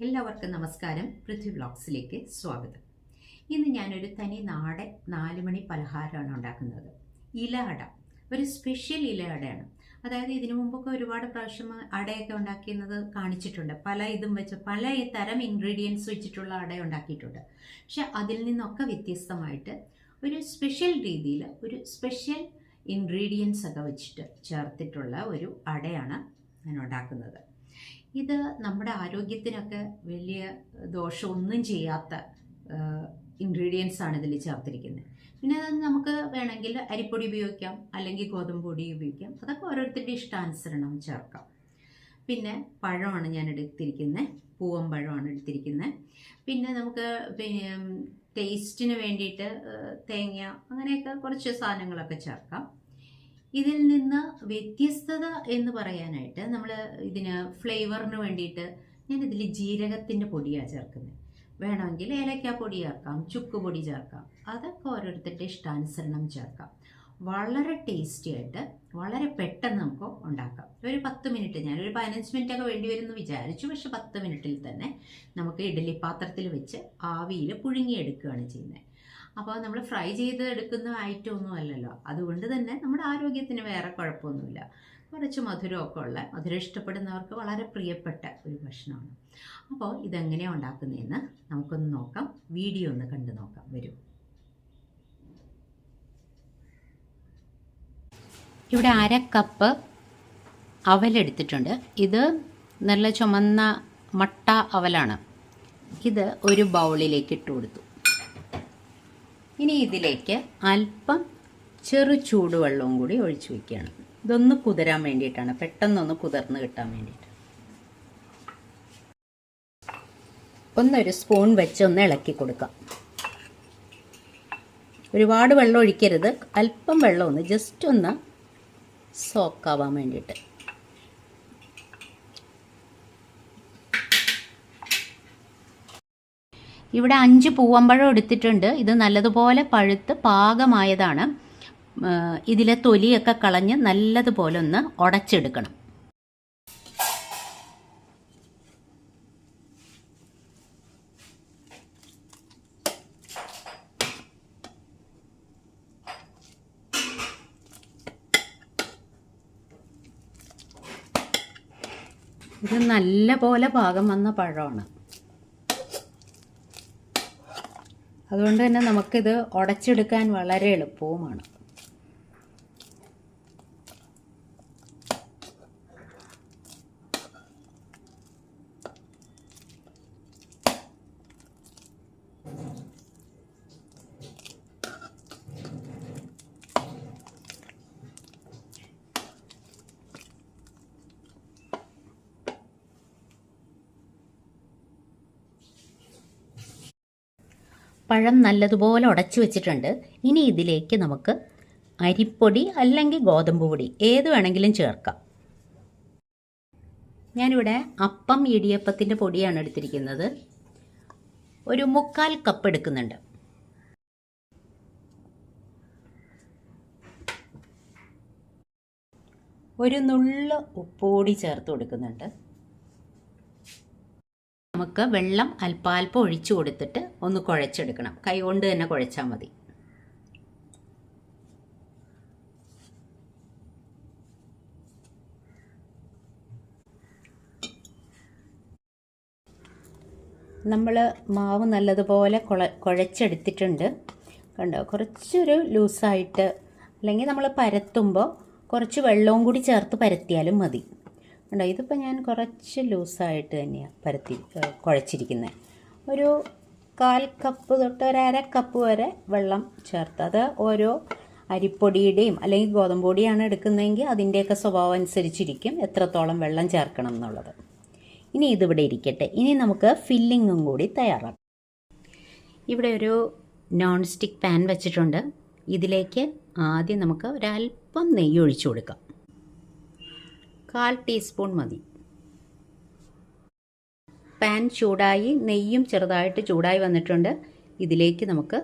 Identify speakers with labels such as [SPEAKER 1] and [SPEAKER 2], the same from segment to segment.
[SPEAKER 1] എല്ലാവർക്കും നമസ്കാരം. പൃഥ്വി വ്ലോഗ്സിലേക്ക് സ്വാഗതം. ഇന്ന് ഞാനൊരു തനി നാടൻ 4 മണി പലഹാരമാണ് ഉണ്ടാക്കുന്നത്. ഇല അട, ഒരു സ്പെഷ്യൽ ഇല അടയാണ്. അതായത് ഇതിനു മുമ്പൊക്കെ ഒരുപാട് പ്രാവശ്യം അടയൊക്കെ ഉണ്ടാക്കുന്നത് കാണിച്ചിട്ടുണ്ട്. പല ഇതും വെച്ച് പല തരം ഇൻഗ്രീഡിയൻസ് വെച്ചിട്ടുള്ള അട ഉണ്ടാക്കിയിട്ടുണ്ട്. പക്ഷെ അതിൽ നിന്നൊക്കെ വ്യത്യസ്തമായിട്ട് ഒരു സ്പെഷ്യൽ രീതിയിൽ ഒരു സ്പെഷ്യൽ ഇൻഗ്രീഡിയൻസ് ഒക്കെ വെച്ചിട്ട് ചേർത്തിട്ടുള്ള ഒരു അടയാണ് ഞാൻ ഉണ്ടാക്കുന്നത്. ഇത് നമ്മുടെ ആരോഗ്യത്തിനൊക്കെ വലിയ ദോഷമൊന്നും ചെയ്യാത്ത ഇൻഗ്രീഡിയൻസ് ആണ് ഇതിൽ ചേർത്തിരിക്കുന്നത്. പിന്നെ അത് നമുക്ക് വേണമെങ്കിൽ അരിപ്പൊടി ഉപയോഗിക്കാം, അല്ലെങ്കിൽ ഗോതമ്പ് പൊടി ഉപയോഗിക്കാം. അതൊക്കെ ഓരോരുത്തരുടെ ഇഷ്ടാനുസരണം ചേർക്കാം. പിന്നെ പഴമാണ് ഞാൻ എടുത്തിരിക്കുന്നത്, പൂവൻ പഴമാണ് എടുത്തിരിക്കുന്നത്. പിന്നെ നമുക്ക് ടേസ്റ്റിന് വേണ്ടിയിട്ട് തേങ്ങ അങ്ങനെയൊക്കെ കുറച്ച് സാധനങ്ങളൊക്കെ ചേർക്കാം. ഇതിൽ നിന്ന് വ്യത്യസ്തത എന്ന് പറയാനായിട്ട് നമ്മൾ ഇതിന് ഫ്ലേവറിന് വേണ്ടിയിട്ട് ഞാനിതിൽ ജീരകത്തിൻ്റെ പൊടിയാണ് ചേർക്കുന്നത്. വേണമെങ്കിൽ ഏലക്കാപ്പൊടി ചേർക്കാം, ചുക്ക് പൊടി ചേർക്കാം. അതൊക്കെ ഓരോരുത്തരുടെ ഇഷ്ടാനുസരണം ചേർക്കാം. വളരെ ടേസ്റ്റി ആയിട്ട് വളരെ പെട്ടെന്ന് നമുക്ക് ഉണ്ടാക്കാം. ഒരു 10 മിനിറ്റ്, ഞാനൊരു 15 മിനിറ്റൊക്കെ വേണ്ടി വരുമെന്ന് വിചാരിച്ചു. പക്ഷെ 10 മിനിറ്റിൽ തന്നെ നമുക്ക് ഇഡ്ഡലി പാത്രത്തിൽ വെച്ച് ആവിയിൽ പുഴുങ്ങിയെടുക്കുകയാണ് ചെയ്യുന്നത്. അപ്പോൾ നമ്മൾ ഫ്രൈ ചെയ്ത് എടുക്കുന്ന ഐറ്റം ഒന്നും അല്ലല്ലോ. അതുകൊണ്ട് തന്നെ നമ്മുടെ ആരോഗ്യത്തിന് വേറെ കുഴപ്പമൊന്നുമില്ല. കുറച്ച് മധുരമൊക്കെ ഉള്ള, മധുരം ഇഷ്ടപ്പെടുന്നവർക്ക് വളരെ പ്രിയപ്പെട്ട ഒരു ഭക്ഷണമാണ്. അപ്പോൾ ഇതെങ്ങനെയാണ് ഉണ്ടാക്കുന്നതെന്ന് നമുക്കൊന്ന് നോക്കാം. വീഡിയോ ഒന്ന് കണ്ടു നോക്കാം. വരൂ. ഇവിടെ 1/2 കപ്പ് അവലെടുത്തിട്ടുണ്ട്. ഇത് നല്ല ചുമന്ന മട്ട അവലാണ്. ഇത് ഒരു ബൗളിലേക്ക് ഇട്ട് കൊടുത്തു. ഇനി ഇതിലേക്ക് അല്പം ചെറു ചൂടുവെള്ളവും കൂടി ഒഴിച്ചു വയ്ക്കുകയാണ്. ഇതൊന്ന് കുതിരാൻ വേണ്ടിയിട്ടാണ്, പെട്ടെന്നൊന്ന് കുതിർന്ന് കിട്ടാൻ വേണ്ടിയിട്ട്. ഒന്നൊരു സ്പൂൺ വെച്ച് ഒന്ന് ഇളക്കി കൊടുക്കാം. ഒരുപാട് വെള്ളം ഒഴിക്കരുത്, അല്പം വെള്ളം ഒന്ന് ജസ്റ്റ് ഒന്ന് സോക്കാവാൻ വേണ്ടിയിട്ട്. ഇവിടെ 5 പൂവമ്പഴം എടുത്തിട്ടുണ്ട്. ഇത് നല്ലതുപോലെ പഴുത്ത് പാകമായതാണ്. ഇതിലെ തൊലിയൊക്കെ കളഞ്ഞ് നല്ലതുപോലെ ഒന്ന് ഉടച്ചെടുക്കണം. ഇത് നല്ലപോലെ പാകം വന്ന പഴമാണ്. അതുകൊണ്ട് തന്നെ നമുക്കിത് ഉടച്ചെടുക്കാൻ വളരെ എളുപ്പവുമാണ്. പഴം നല്ലതുപോലെ ഉടച്ചു വെച്ചിട്ടുണ്ട്. ഇനി ഇതിലേക്ക് നമുക്ക് അരിപ്പൊടി അല്ലെങ്കിൽ ഗോതമ്പ് പൊടി ഏത് വേണമെങ്കിലും ചേർക്കാം. ഞാനിവിടെ അപ്പം ഇടിയപ്പത്തിൻ്റെ പൊടിയാണ് എടുത്തിരിക്കുന്നത്. ഒരു 3/4 കപ്പ് എടുക്കുന്നുണ്ട്. ഒരു നുള്ള് ഉപ്പുപൊടി ചേർത്ത് കൊടുക്കുന്നുണ്ട്. നമുക്ക് വെള്ളം അല്പാൽപ്പം ഒഴിച്ചു കൊടുത്തിട്ട് ഒന്ന് കുഴച്ചെടുക്കണം. കൈ കൊണ്ട് തന്നെ കുഴച്ചാൽ മതി. നമ്മൾ മാവ് നല്ലതുപോലെ കുഴച്ചെടുത്തിട്ടുണ്ട്. കണ്ടോ, കുറച്ചൊരു ലൂസായിട്ട്, അല്ലെങ്കിൽ നമ്മൾ പരത്തുമ്പോൾ കുറച്ച് വെള്ളവും കൂടി ചേർത്ത് പരത്തിയാലും മതി. ഉണ്ടോ, ഇതിപ്പോൾ ഞാൻ കുറച്ച് ലൂസായിട്ട് തന്നെയാണ് കുഴച്ചിരിക്കുന്നത്. ഒരു 1/4 കപ്പ് തൊട്ട് 1/2 കപ്പ് വരെ വെള്ളം ചേർത്ത്, അത് ഓരോ അരിപ്പൊടിയുടെയും അല്ലെങ്കിൽ ഗോതമ്പ് പൊടിയാണ് എടുക്കുന്നതെങ്കിൽ അതിൻ്റെയൊക്കെ സ്വഭാവം അനുസരിച്ചിരിക്കും എത്രത്തോളം വെള്ളം ചേർക്കണം എന്നുള്ളത്. ഇനി ഇതിവിടെ ഇരിക്കട്ടെ. ഇനി നമുക്ക് ഫില്ലിങ്ങും കൂടി തയ്യാറാക്കാം. ഇവിടെ ഒരു നോൺ സ്റ്റിക്ക് പാൻ വെച്ചിട്ടുണ്ട്. ഇതിലേക്ക് ആദ്യം നമുക്ക് ഒരല്പം നെയ്യ് ഒഴിച്ചു കൊടുക്കാം. 1/4 ടീസ്പൂൺ മതി. പാൻ ചൂടായി, നെയ്യും ചെറുതായിട്ട് ചൂടായി വന്നിട്ടുണ്ട്. ഇതിലേക്ക് നമുക്ക്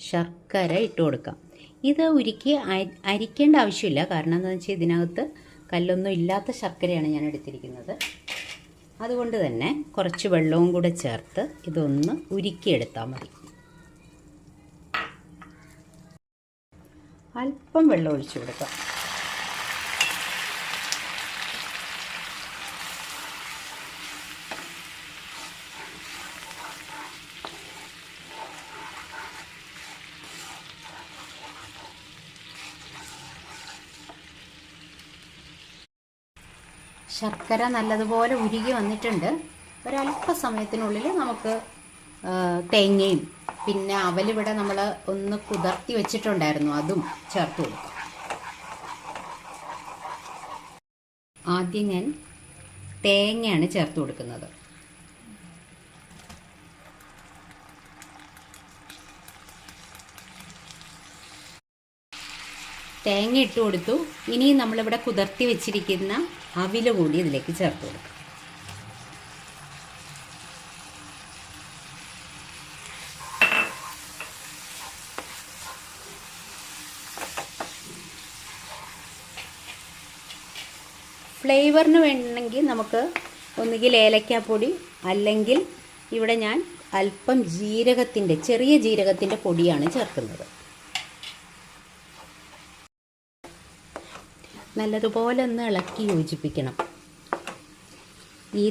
[SPEAKER 1] ശർക്കര ഇട്ട് കൊടുക്കാം. ഇത് ഉരുക്കി അരിക്കേണ്ട ആവശ്യമില്ല. കാരണം എന്താണെന്ന് വെച്ചാൽ ഇതിനകത്ത് കല്ലൊന്നും ഇല്ലാത്ത ശർക്കരയാണ് ഞാൻ എടുത്തിരിക്കുന്നത്. അതുകൊണ്ട് തന്നെ കുറച്ച് വെള്ളവും കൂടെ ചേർത്ത് ഇതൊന്ന് ഉരുക്കിയെടുത്താൽ മതി. അല്പം വെള്ളം ഒഴിച്ചു കൊടുക്കാം. ശർക്കര നല്ലതുപോലെ ഉരുകി വന്നിട്ടുണ്ട്. ഒരല്പസമയത്തിനുള്ളിൽ നമുക്ക് തേങ്ങയും പിന്നെ അവലിവിടെ നമ്മൾ ഒന്ന് കുതിർത്തി വെച്ചിട്ടുണ്ടായിരുന്നു, അതും ചേർത്ത് കൊടുക്കാം. ആദ്യം ഞാൻ തേങ്ങയാണ് ചേർത്ത് കൊടുക്കുന്നത്. തേങ്ങ ഇട്ട് കൊടുത്തു. ഇനി നമ്മളിവിടെ കുതിർത്തി വെച്ചിരിക്കുന്ന അവില് കൂടി ഇതിലേക്ക് ചേർത്ത് കൊടുക്കാം. ഫ്ലേവറിന് വേണമെങ്കിൽ നമുക്ക് ഒന്നുകിൽ ഏലക്കാപ്പൊടി, അല്ലെങ്കിൽ ഇവിടെ ഞാൻ അല്പം ചെറിയ ജീരകത്തിൻ്റെ പൊടിയാണ് ചേർക്കുന്നത്. നല്ലതുപോലെ ഒന്ന് ഇളക്കി യോജിപ്പിക്കണം. ഈ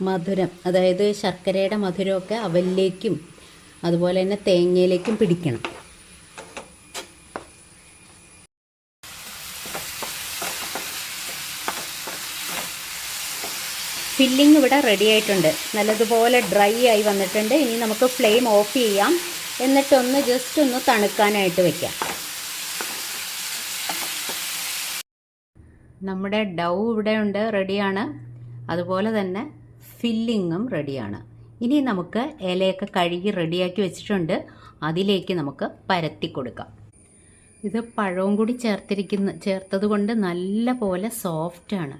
[SPEAKER 1] മധുരം, അതായത് ശർക്കരയുടെ മധുരമൊക്കെ അവലിലേക്കും അതുപോലെ തന്നെ തേങ്ങയിലേക്കും പിടിക്കണം. ഫില്ലിംഗ് ഇവിടെ റെഡി ആയിട്ടുണ്ട്. നല്ലതുപോലെ ഡ്രൈ ആയി വന്നിട്ടുണ്ട്. ഇനി നമുക്ക് ഫ്ലെയിം ഓഫ് ചെയ്യാം. എന്നിട്ടൊന്ന് ജസ്റ്റ് ഒന്ന് തണുക്കാനായിട്ട് വെക്കാം. നമ്മുടെ ഡൗ ഇവിടെ ഉണ്ട്, റെഡിയാണ്. അതുപോലെ തന്നെ ഫില്ലിങ്ങും റെഡിയാണ്. ഇനി നമുക്ക് ഇലയൊക്കെ കഴുകി റെഡിയാക്കി വെച്ചിട്ടുണ്ട്. അതിലേക്ക് നമുക്ക് പരത്തി കൊടുക്കാം. ഇത് പഴവും കൂടി ചേർത്തത് കൊണ്ട് നല്ല പോലെ സോഫ്റ്റാണ്.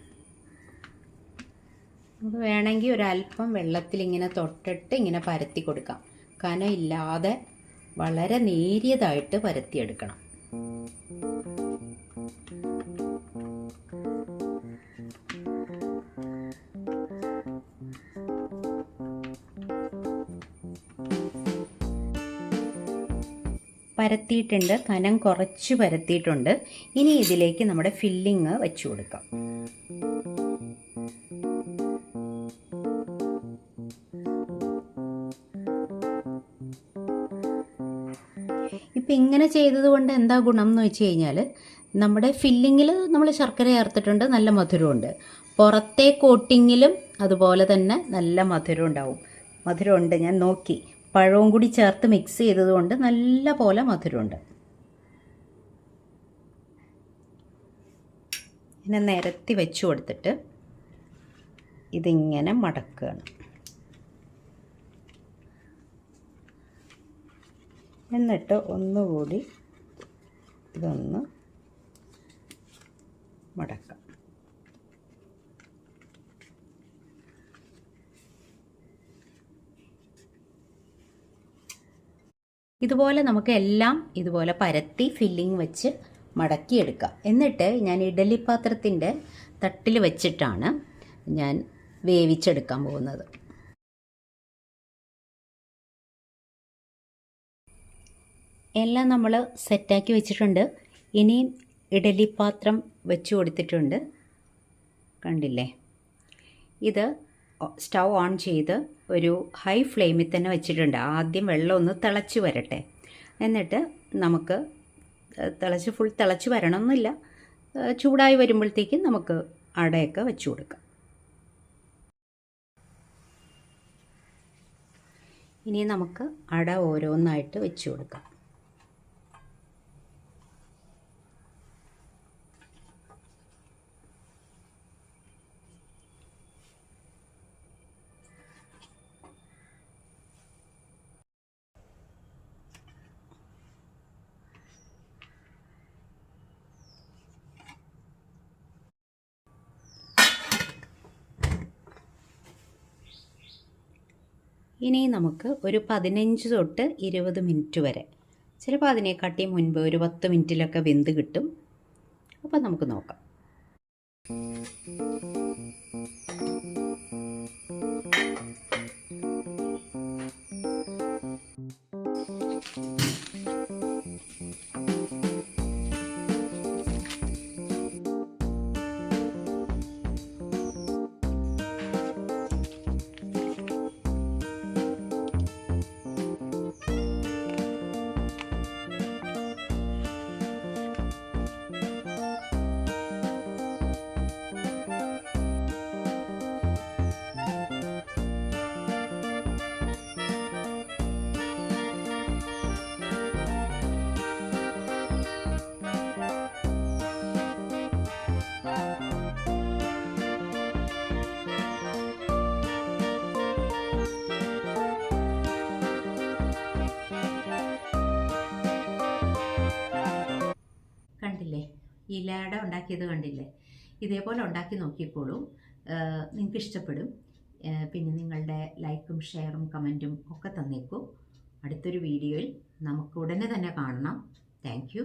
[SPEAKER 1] നമുക്ക് വേണമെങ്കിൽ ഒരല്പം വെള്ളത്തിൽ ഇങ്ങനെ തൊട്ടിട്ട് ഇങ്ങനെ പരത്തി കൊടുക്കാം. കനം ഇല്ലാതെ വളരെ നേരിയതായിട്ട് പരത്തിയെടുക്കണം. പരത്തിയിട്ടുണ്ട്, കനം കുറച്ച് പരത്തിയിട്ടുണ്ട്. ഇനി ഇതിലേക്ക് നമ്മുടെ ഫില്ലിങ് വെച്ചു കൊടുക്കാം. ഇപ്പം ഇങ്ങനെ ചെയ്തതുകൊണ്ട് എന്താ ഗുണം എന്ന് വെച്ച് കഴിഞ്ഞാൽ, നമ്മുടെ ഫില്ലിങ്ങിൽ നമ്മൾ ശർക്കര ചേർത്തിട്ടുണ്ട്, നല്ല മധുരമുണ്ട്. പുറത്തെ കോട്ടിങ്ങിലും അതുപോലെ തന്നെ നല്ല മധുരം ഉണ്ടാവും. മധുരമുണ്ട്, ഞാൻ നോക്കി. പഴവും കൂടി ചേർത്ത് മിക്സ് ചെയ്തതുകൊണ്ട് നല്ല പോലെ മധുരമുണ്ട്. ഇങ്ങനെ നിരത്തി വെച്ച് കൊടുത്തിട്ട് ഇതിങ്ങനെ മടക്കുകയാണ്. എന്നിട്ട് ഒന്നുകൂടി ഇതൊന്ന് മടക്കാം. ഇതുപോലെ നമുക്ക് എല്ലാം ഇതുപോലെ പരത്തി ഫില്ലിങ് വെച്ച് മടക്കിയെടുക്കാം. എന്നിട്ട് ഞാൻ ഇഡലി പാത്രത്തിൻ്റെ തട്ടിൽ വെച്ചിട്ടാണ് ഞാൻ വേവിച്ചെടുക്കാൻ പോകുന്നത്. എല്ലാം നമ്മൾ സെറ്റാക്കി വെച്ചിട്ടുണ്ട്. ഇനി ഇഡലി പാത്രം വെച്ച് കൊടുത്തിട്ടുണ്ട്, കണ്ടില്ലേ? ഇത് സ്റ്റൗ ഓൺ ചെയ്ത് ഒരു ഹൈ ഫ്ലെയിമിൽ തന്നെ വെച്ചിട്ടുണ്ട്. ആദ്യം വെള്ളം ഒന്ന് തിളച്ച് വരട്ടെ. എന്നിട്ട് നമുക്ക് ഫുൾ തിളച്ച് വരണമെന്നില്ല, ചൂടായി വരുമ്പോഴത്തേക്കും നമുക്ക് അടയൊക്കെ വെച്ച് കൊടുക്കാം. ഇനി നമുക്ക് അട ഓരോന്നായിട്ട് വെച്ച് കൊടുക്കാം. ഇനി നമുക്ക് ഒരു 15 തൊട്ട് 20 മിനിറ്റ് വരെ, ചിലപ്പോൾ അതിനെക്കാട്ടി മുൻപ് ഒരു 10 മിനിറ്റിലൊക്കെ വെന്ത് കിട്ടും. അപ്പോൾ നമുക്ക് നോക്കാം. ഇലയട ഉണ്ടാക്കിയത് കണ്ടില്ലേ? ഇതേപോലെ ഉണ്ടാക്കി നോക്കിക്കോളൂ, നിങ്ങൾക്ക് ഇഷ്ടപ്പെടും. പിന്നെ നിങ്ങളുടെ ലൈക്കും ഷെയറും കമൻറ്റും ഒക്കെ തന്നേക്കൂ. അടുത്തൊരു വീഡിയോയിൽ നമുക്ക് ഉടനെ തന്നെ കാണണം. Thank you.